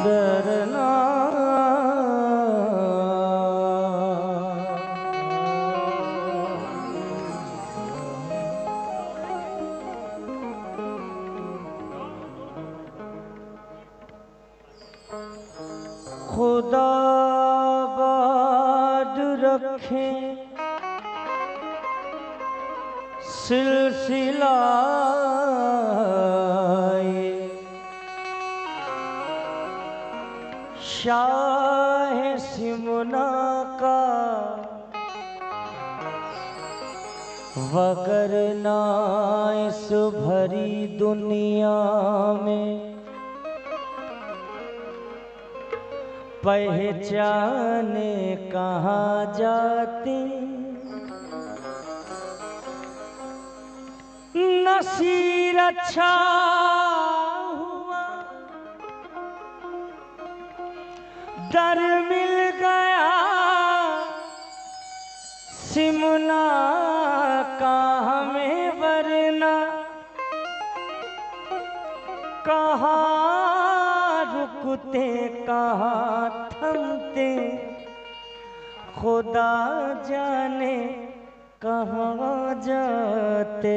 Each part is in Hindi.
डरना खुदा बाद रखे सिलसिला शाह सिमना का वगरना इस भरी दुनिया में पहचाने कहाँ जाते नसीर अच्छा हुआ दर मिल गया सिमना का हमें वरना कहाँ रुकते कहाँ थमते खुदा जाने कहाँ जाते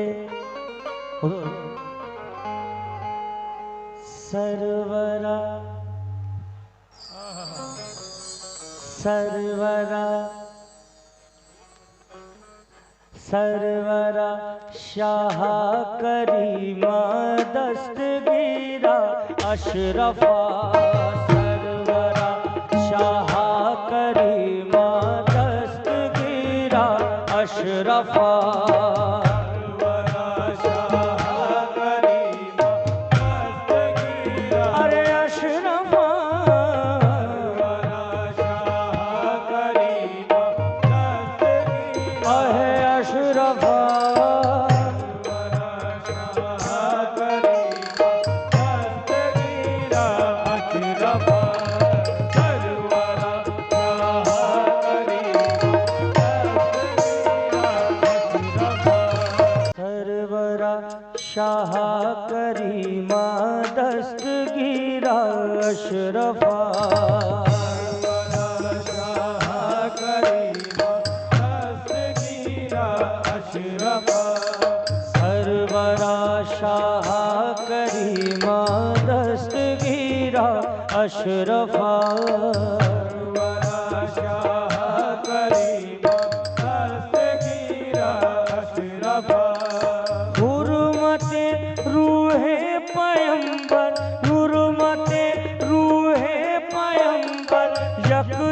सरवरा सरवरा सरवरा शाह करीमा दस्तगीरा अशरफा सरवरा शाह करीमा दस्तगीरा अशरफा शाह करीमा दस्तगीरा अशरफा शाह करीमा दस्तगीरा अशरफा सरवरा शाह करीमा दस्तगीरा अशरफा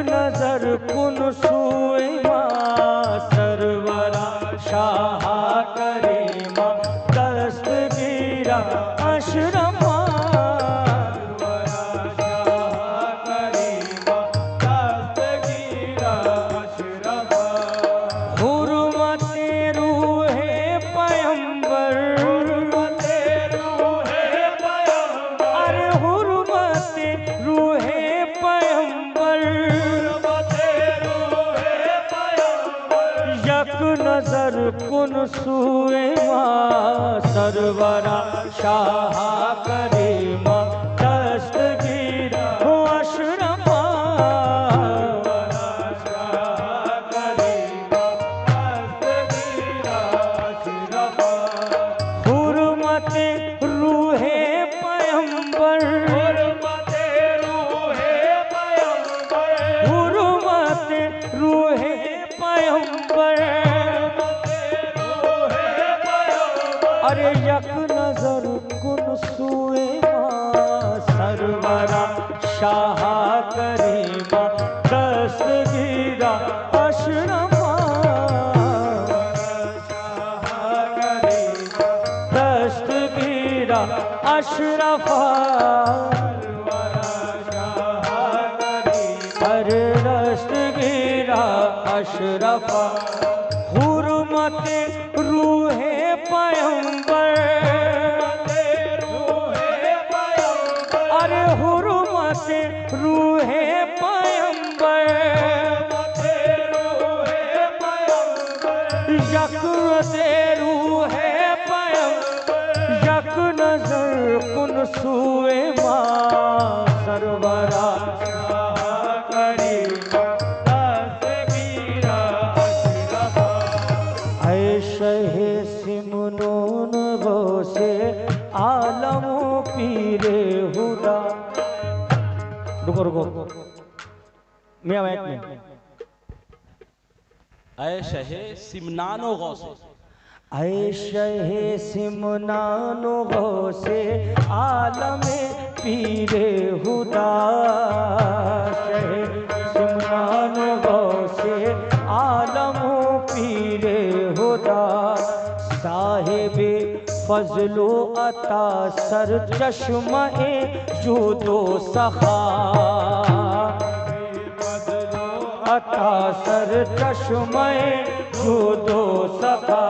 नजर कुन सुए सरवरा शाह करीमा दस्तगीरा अशरफा हुर्मते रूहे पैगंबर अरे हुर्मते रूहे पैगंबर नजर कुन सुए सरवरा शाह करीमा दस्तगीरा अशरफा हुर्मते रूहे पैगंबर हुर्मते रूहे पैगंबर अरे यक नजर कुन सुए सरवरा शाह करीमा दस्तगीरा अशरफा दस्तगीरा अशरफा अरे दस्तगीरा अशरफा हुर्मते रूहे पैगंबर अरे हुर्मते रूहे पैगंबर यक से रूहे पैगंबर यक नजर कुन सुए सरवरा हुदा। रुको रुको मियां बैठ में। ऐ शहे सिमनानो गौसे, ऐ शहे सिमनानो गौसे आलम पीरे हुदा। शहे सिमनानो गौसे आलम पीरे हुदा। साहिबे फजलो अता सर चश्मे जूदो सखा। अता सर चश्मे जूदो सखा।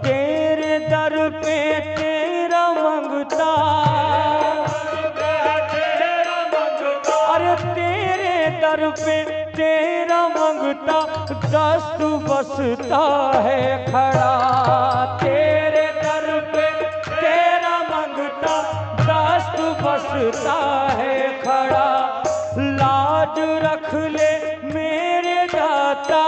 तेरे दर पे तेरा मंगता, अरे तेरे दर पे तेरा मंगता दस्त बसता है खड़ा। तेरे दर पे तेरा मंगता दस्त बसता है खड़ा। लाज रख ले मेरे दाता,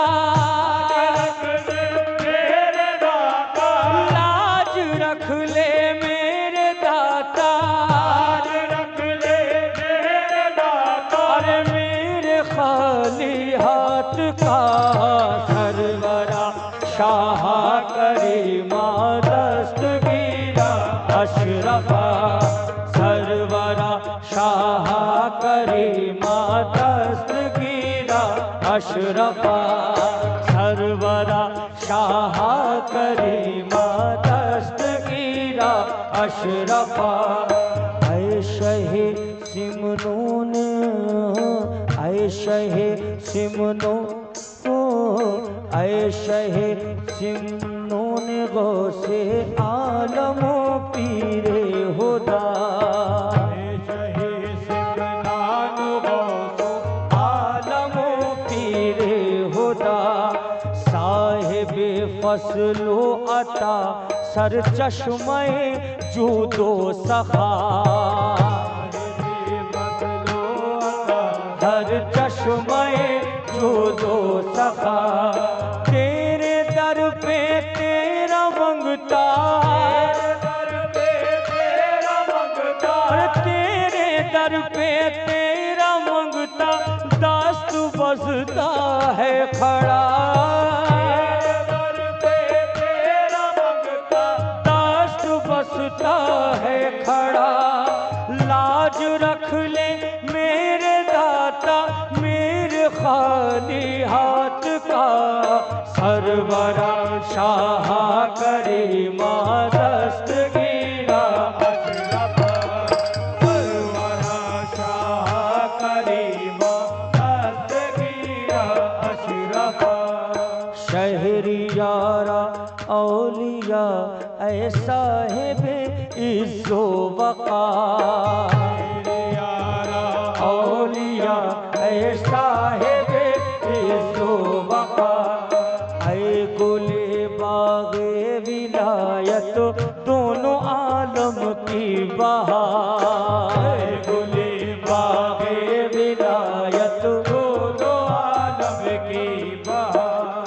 लाज रख ले मेरे दाता। अरे मेरे खाली हाथ का सरवरा शाह करीमा दस्तगीरा अशरफा। सरवरा शाह करीमा दस्तगीरा अशरफा। सरवरा शाह करीमा दस्तगीरा अशरफा। ऐ शहे सिमनून, ऐ शहे सिमनो, ऐ शहे सिमनून गौसे आलम पीरे हुदा। शहे सिमनान गौसे आलम पीरे हुदा। साहिबे फसलो अता सर चश्मे जूदो सखा। हर चश्मे जूदो सखा। तेरे दर पे तेरा मंगता, तेरे दर पे तेरा मंगता दस्त बसता है खड़ा। दस्त बसता है खड़ा। लाज रख ले मेरे दाता मेरे खाली हाथ का सरवरा शाह करीमा दस्तगीरा अशरफा। सरवरा शाह करीमा दस्तगीरा अशरफा। शहरियारा औलिया ऐसा है बे इज़्ज़ो वक़ा। औलिया ऐसा है बे इज़्ज़ो वक़ा। ऐ गुले बाग़े विलायत दोनों आलम की बहार। गुले बाग़े विलायत दोनों आलम की बहार।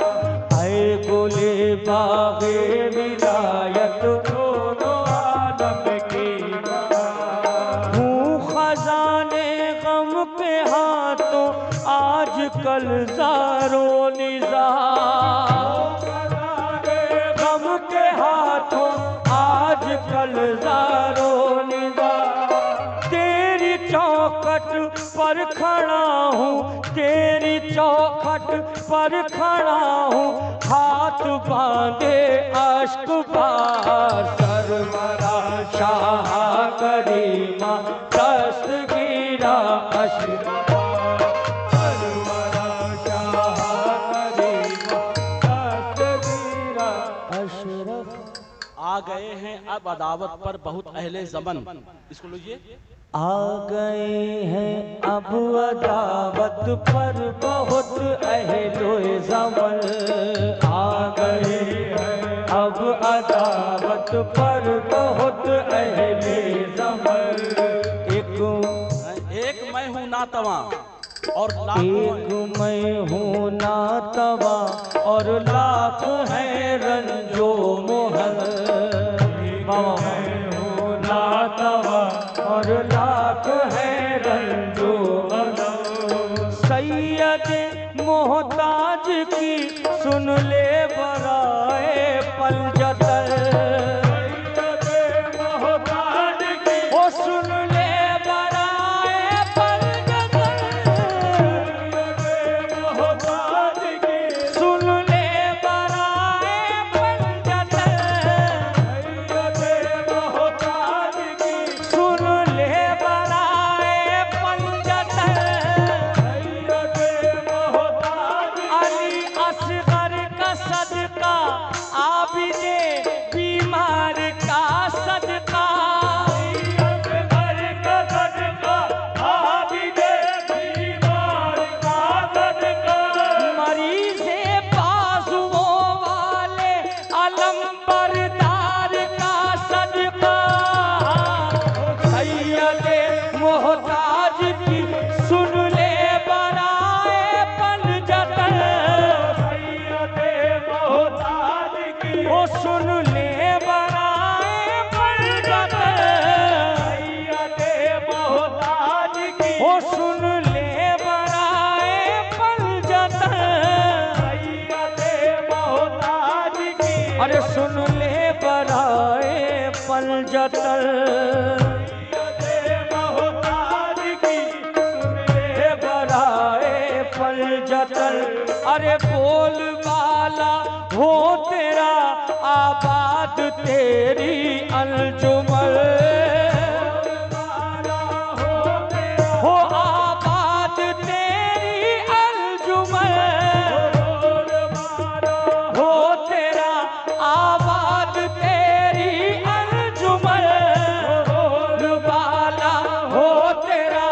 ऐ गुले बाग़े विलायत दोनों आलम की बहार। हूँ खजाने गम के हाथों आज कल ज़ारो निज़ार। गम के हाथों आज कल ज़ारो निज़ार। तेरी चौखट पर खड़ा हूँ, तेरी चौखट पर खड़ा हूँ। हाथ बांधे अश्क बार सरवरा शाह करीमा दस्तगीरा अशरफा। सरवरा शाह करीमा दस्तगीरा अशरफा। आ गए हैं अब अदावत पर बहुत अहले ज़मन। इसको लीजिए। आ गए हैं अब अदावत पर बहुत अहले ज़मन। आ गए हैं अब अदावत पर बहुत अहले ज़मन। एक मैं हूँ नातवा और एक मैं हूँ नातवा और लाख है रंजो मोहन। मैं हूँ नातवा और लाख है रंजो अदब। सैयद मोहताज की सुन ले बराए पंजतर, सैयद मोहताज की ओ सुन ले बराए पंजतर, सैयद मोहताज की सुन ले बराए पंजतर, सैयद मोहताज की सुन ले बराए पंजतर। सैयद मोहताज अली असगर का सदका आबिदे बीमार का सदका, असगर का सदका आबिदे बीमार का सदका, मरीज़े बाजुओं वाले अलम बरदार का सदका। सैयद मोहताज की सुन ले बराए पंजतर, सैयद मोहताज की ओ सुन ले बराए पंजतर, सैयद मोहताज की ओ सुन ले बराए पंजतर, सैयद मोहताज की अरे सुन ले बराए पंजतर। पंजतर अरे बोल वाला हो तेरा आबाद तेरी अंजुमन, हो आबाद तेरी अंजुमन, हो तेरा आबाद तेरी अंजुमन, बोल वाला हो तेरा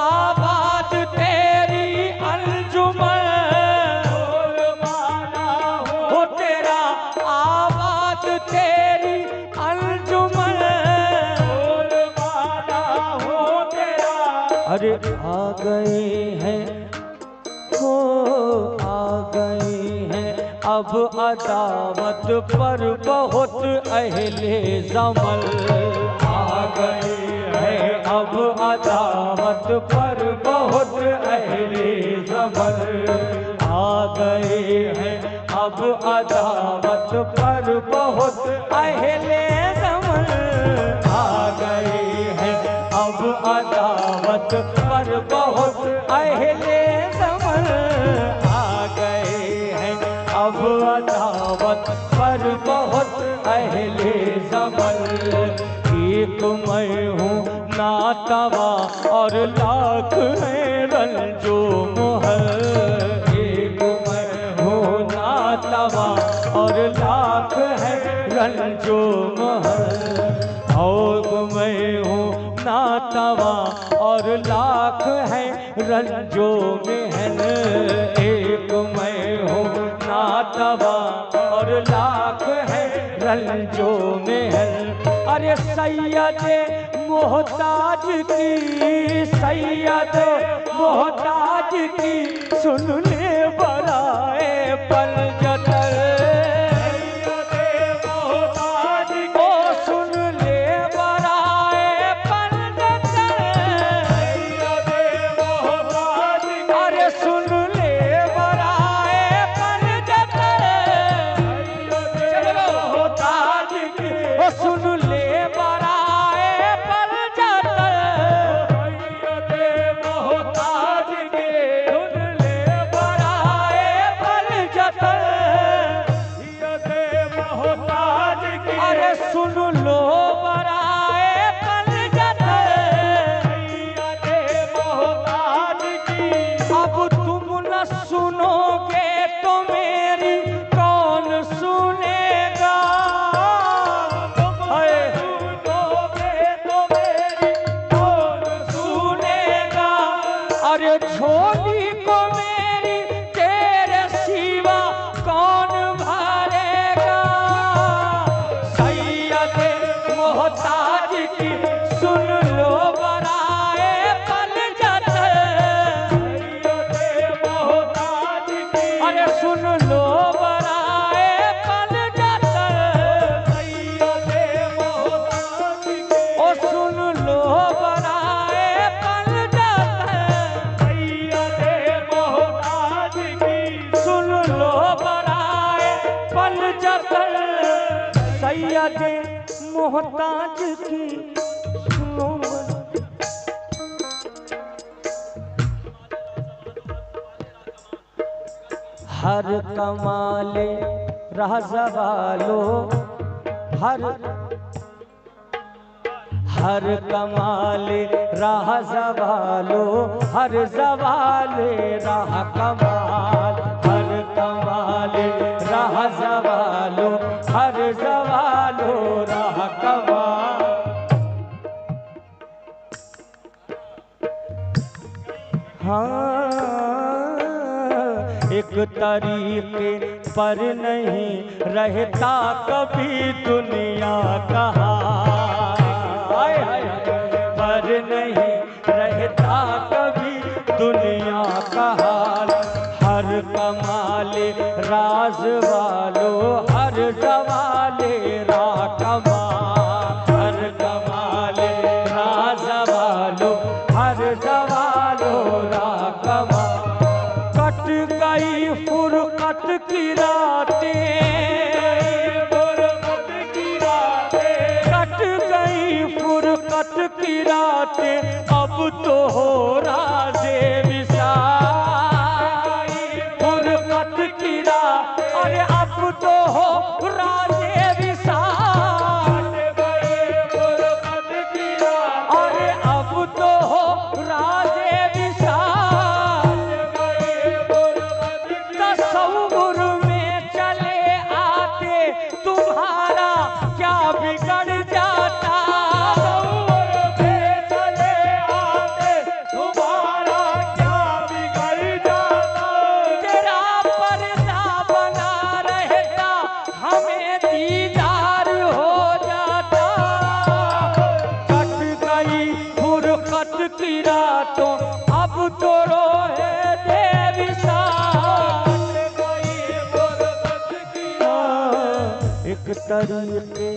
आबाद तेरी अंजुमन, हो तेरा आबाद तेरी अंजुमन, हो तेरा। अरे आ गए हैं हो आ गए हैं अब अदावत पर बहुत अहले ज़मल, आ गए हैं अब अदावत पर बहुत अहले ज़मल, आ गए हैं अब अदावत पर बहुत अहले ज़मल, आ गए हैं अब अदावत पर बहुत अहले ज़मल, आ गए हैं अब अदावत पर बहुत अहले ज़मल। एक मैं हूँ नातवा और लाख है रंजो मोहर, एक मैं हूँ नातवा और लाख है रंजो मोहर, और मैं हूँ नातवा और लाख है रंजो मेहन, एक मैं हूँ नातवा और लाख है रंजो मेहन। अरे सैयद मोहताज की, सैयद मोहताज की सुन ले बराए पंजतर, सैयद मोहताज को सुन ले बराए पंजतर, सैयद मोहताज अरे सुन ले बराए पंजतर, सैयद मोहताज की ओ सुन ले बराए पंजतर, सैयद मोहताज की सुन ले बराए पंजतर, सैयद मोहताज की अरे सुन लो बराए पंजतर, सैयद मोहताज की अब तुम न सुनोगे तो मेरी कौन सुनेगा, सुनोगे तो मेरी कौन सुनेगा, अरे झोली को मेरी तेरे सिवा कौन भरेगा, सैयद मोहताज की सुन लो बराए पंजतर, सैयद मोहताज की अरे सुन लो बराए पंजतर, सैयद मोहताज की ओ सुन लो सैयद मोहताज की सुनो हर कमाले राज़ वालो हर कमाले राज़ वालो हर जवाले राह कमाल हर कमाले राज़ वालो हर जवालो राह कमाल। हाँ एक तरीके पर नहीं रहता कभी दुनिया का हाल पर नहीं रहता कभी दुनिया का हाल हर कमाले राज वालो हर जवाले रा कमाल हर कमाले राज वालो हर जवालो रा कमाल। कट गई फुरकत की रातें कट गई फुरकत की रातें अब तो हो राज़े विसाल फुरकत की रात अरे अब तो हो राज़े विसाल अरे अब तो हो राज़े विसाल तसव्वुर में चले आते तुम्हारा क्या बिगड़ जाता चले आते तुम्हारा क्या बिगड़ जाता तेरा पर्दा बना रहता हमें दीदार हो जाता कट गई फुरकत की रातों अब तो रोए एक तरीके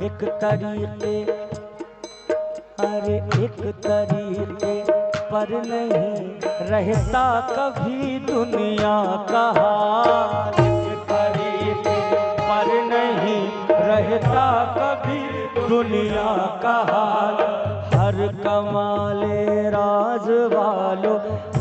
एक तरीके अरे एक तरीके पर नहीं रहता कभी दुनिया का हाल एक तरीके पर नहीं रहता कभी दुनिया का हाल हर कमाले राज वालो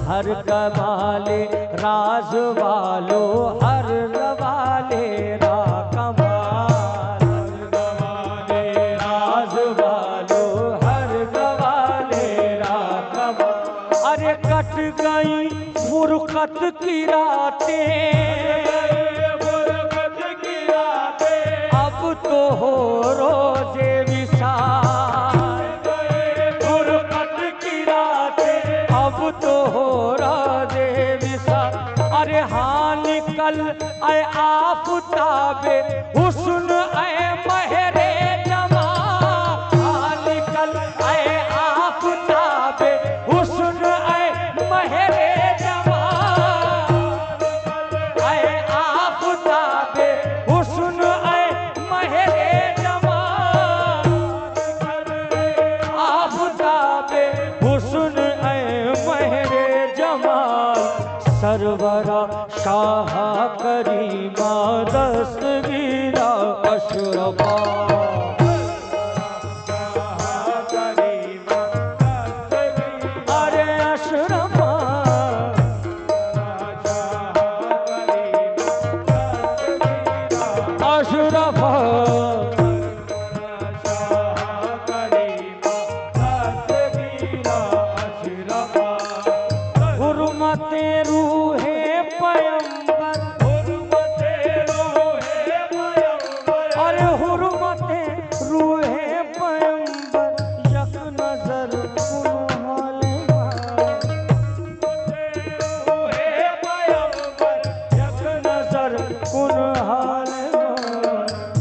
हर कमाले राज वालो हर रवाले रा कमाल हर कमाले राज वालो हर रवाले रा कमाल। अरे कट गई फुरकत की रातें अब तो हो रोज़े विसाल फुरकत की रातें अब तो हो राज़े विसाल। अरे हाँ निकल ऐ आफ़ताबे हुस्न ऐ महरे जमाल हाँ निकल ऐ आफ़ताबे हुस्न ऐ महरे जमाल ऐ आफ़ताबे हुस्न ऐ महरे जमाल आफ़ताबे हुस्न ऐ महरे जमाल सरवरा शाह करीमा दस्तगीरा अशरफा अरे अशरफा अशरफा हुर्मते रूहे पैगंबर अरे हुर्मते रूहे पैगंबर यक नजर कुन हाले यक नजर कुन हाले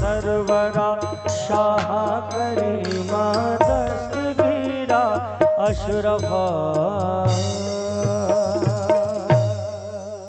सरवरा शाह करीमा दस्तगीरा अशरफा